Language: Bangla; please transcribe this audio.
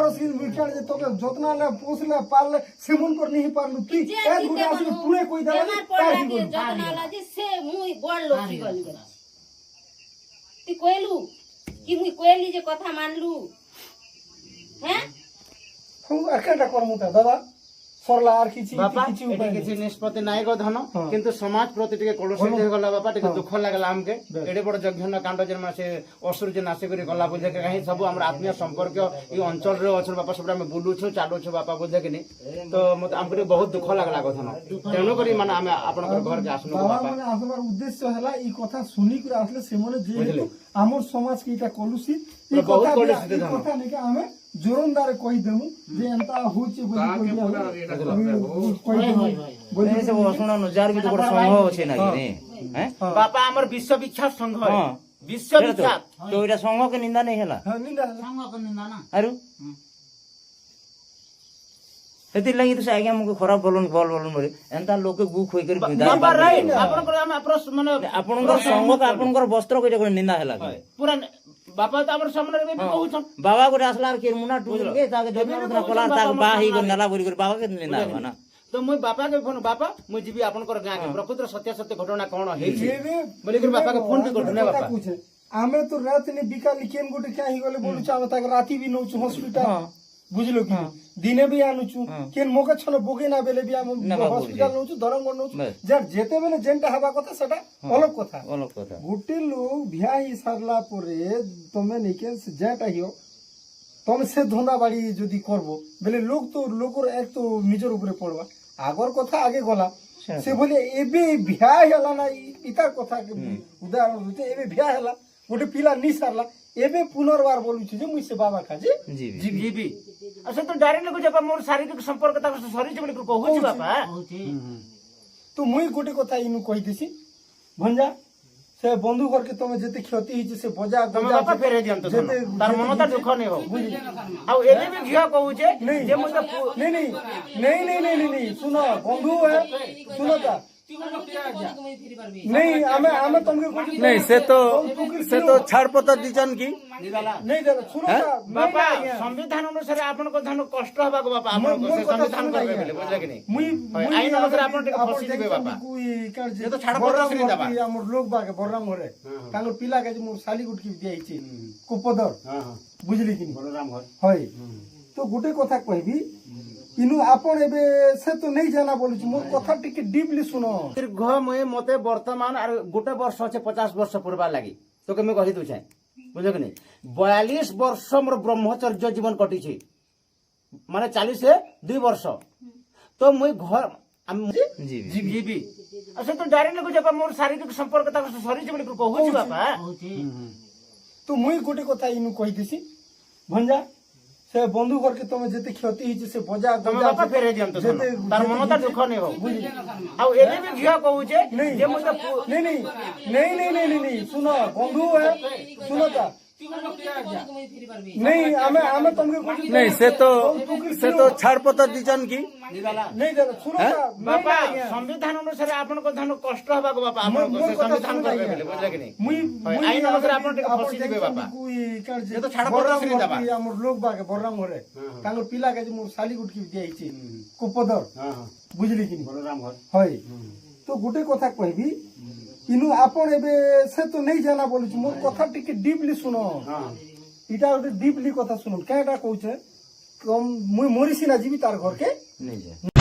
পারস কি বিখ্যাত যে তোকে যত্নালে পোষলে পারলে সেমন করে নিহি পারলু তুই এক ঘুরে আসলে তুই কই দাও আমার পড়া দিয়ে যত্নালা যে সে মুই বড় লোক কি গলি তুই কইলু কি মুই কইলি যে কথা মানলু হ্যাঁ আর কেটা করমুতা দাদা সরলা আর কিছু বাপা কিছু এটি কিছু নিষ্পত্তি নাই গো ধন কিন্তু সমাজ প্রতি টিকে কলুষিত হয়ে গলা বাপা টিকে দুঃখ লাগলা আমকে এডে বড় যজ্ঞ কাণ্ড যে মানে সে অসুর যে নাশি করে গলা বুঝে কাহি সব আমরা আত্মীয় সম্পর্ক এই অঞ্চলরে অছর বাপা সব আমি বুলুছু চালুছু বাপা বুঝে কিনি তো মতে আমকে বহুত দুঃখ লাগলা গো ধন তেণু করি মানে আমি আপনার ঘরকে আসনু বাবা বাপা মানে আসবার উদ্দেশ্য হলা এই কথা শুনি করে আসলে সেমনে যে আমার সমাজ কি এটা কলুষিত এই বহুত কথা কলুষিত এই কথা নাকি আমি জোরনদারে কই দেমু যে এন্তা হচ্ছে বলি কই দেমু বলি এই সব শুনানো যার ভিতরে বড় সংঘ আছে নাকি রে হ্যাঁ বাপা আমার বিশ্ববিখ্যাত সংঘ বিশ্ববিখ্যাত তো এটা সংঘকে নিন্দা নেই হেলা হ্যাঁ নিন্দা আরু সেতির লাগি তো সে আগে আমাকে খরাপ বলুন বলে এন্তা লোকে বুক হই করে বাপা রাইট আপনার আমি আপনার মানে আপনার সংঘকে আপনার বস্ত্র কইটা করে নিন্দা হেলা পুরা বাপা তো আমার সামনে রে কହୁছন বাবা করে আসলা আর কিরমুনা টুকে তাকে যত্ন কলা তাকে বাহি করে নালা বলি করে বাবাকে নিন্দা হবা না তো মুই বাপাকে ফোন বাপা মুই ଯିବି ଆପଣଙ୍କର ଗାଁକେ ପ୍ରକୃତ ସତ୍ୟ ଘଟଣା କଣ ହେଇଛି ବୋଲିକରି ବାପାକେ ଫୋନ ବି କରୁଥିଲେ ବାପା ଆମେ ତ ରାତିନି ବିକାଲି କେନ୍ ଗୋଟେ କାହିଁ ଗଲେ ବୋଲୁଛୁ ଆମେ ତାকে ରାତି ବି ନଉଛୁ ହସ୍ପିଟାଲ ବୁଝିଲ କି ଦିନେ ବି ଆଣୁଛୁ କେନ୍ ମୋକେ ଛନ ବୋଗେ ନା ବେଲେ ବି ଆମେ ହସ୍ପିଟାଲ ନଉଛୁ ଦରଙ୍ଗ ନଉଛୁ ଯେତେବେଳେ ଯେନ୍ଟା ହେବା କଥା ସେଟା ଅଲଗ କଥା ଗୋଟେ ଲୋକ ଭିଆ ହେଇ ସାରିଲା ପରେ ତମେ ନେଇକେ ଯେଟା ହିଅ ତମେ ସେ ଧନ୍ଦା ବାড়ি যদি করবো বেলে লোক তো লোকর এক তো নিজের উপরে পড়বা আগর কথা আগে গলা সে বলে এবে ভিয়া হেলা না ইতার কথা উদাহরণ হইতে এবে ভিয়া হেলা গোটে পিলা নি সারলা এবে পুনর্বার বলুছি যে মুই সে বাবা কাজে ଯିବି ଆଉ ସେ ତ ଡାଇରେକ୍ଟ ଲେଖୁଛି ବାପା ମୋର ଶାରୀରିକ ସମ୍ପର୍କ ତାଙ୍କ ସହ ସରିଛି ବୋଲି କହୁଛି ବାପା তো মুই গোটে কথা ইনু কইতেছি ভঞ্জা সে বন্ধু ঘরকে তুমি যেতে ক্ষতি হইছে সে বজা ତମେ ବାପା ଫେରେଇ ଦିଅନ୍ତୁ ତାର ମନଟା ଦୁଃଖ ନେଇ ହବ ଆଉ ଏବେ ବି ଝିଅ କହୁଛେ ଯେ ମୁଁ ତ नहीं नहीं नहीं नहीं नहीं नहीं नहीं सुनो बंधु है सुनो ता नहीं हमें हमें तुमके नहीं से तो छाड़पत्र दीजन की नहीं दे सुनो ता ବାପା ସମ୍ବିଧାନ ଅନୁସାରେ ଆପଣଙ୍କ ଧନ କଷ୍ଟ ହେବାକୁ ବାପା ଆପଣଙ୍କ ସମ୍ବିଧାନ କରିବେ ବୋଲି ବୁଝିଲେ କି मुई ନାହିଁ ଆଇନ ଅନୁସାରେ ଆପଣ ଟିକେ ଫସି ଯିବେ ବାପା ये तो छाड़ पत्र श्री दबा हमर लोग बाके बरराम घरे तांगर पिला के मोर साली गुटकी दियाइछि कुपदर बुझली कि बलराम घर होय तो गुटे কথা কইবি ইনু আপন এবে সে তো নেই জানা বলছি মোর কথা টিকে ডিপলি শুনো দীর্ঘ মই মতে বর্তমান আর গোটে বর্ষ আছে 50 বর্ষ পূর্বা লাগি তোকে আমি কহি দউছাই বুঝলো কি নাই 42 বর্ষ মোর ব্রহ্মচর্য জীবন কটিছে মানে 40 2 বর্ষ তো মই ঘর ଯିବି ଆଉ ସେ ତ ଡାଇରେକ୍ଟ ଲେଖୁଛି ବାପା ମୋର ଶାରୀରିକ ସମ୍ପର୍କ ତାଙ୍କ ସହ ସରିଛି ବୋଲି କହୁଛି ବାପା তো মুই গোটে কথা ইনু কইতেছি ভঞ্জা সে বন্ধু ঘরকে তুমি যেতে ক্ষতি হইছে সে বজা ତମେ ବାପା ଫେରେଇ ଦିଅନ୍ତୁ ତାର ମନଟା ଦୁଃଖ ନେଇ ହବ ଆଉ ଏବେ ବି ଝିଅ କହୁଛେ ଯେ ମୁଁ ତ नहीं नहीं नहीं नहीं नहीं नहीं सुनो बंधु है सुनो ता नहीं हमें तुमके नहीं से तो छाड़पत्र दीजन की नहीं दे सुनो ता ବାପା ସମ୍ବିଧାନ ଅନୁସାରେ ଆପଣଙ୍କ ଧନ କଷ୍ଟ ହେବାକୁ ବାପା ଆପଣଙ୍କ ସମ୍ବିଧାନ କରିବେ ବୋଲି ବୁଝିଲେ କି ନାହିଁ मुई ଆଇନ ଅନୁସାରେ ଆପଣ ଟିକେ ଫସି ଯିବେ ବାପା ये तो छाड़ पत्र श्री दबा हमर लोग बाके बरराम घरे तांगर पिला के मोर साली गुटकी दियाइछि कुपदर बुझली कि बलराम घर होय तो गुटे কথা কইবি ইনু আপন এবে সে তো নেই জানা বলছি মোর কথা টিকে ডিপলি শুনো এটা ওটা ডিপলি কথা শুনুন কেটা কইছে মুই মরিছি না যাবি তার ঘরকে नहीं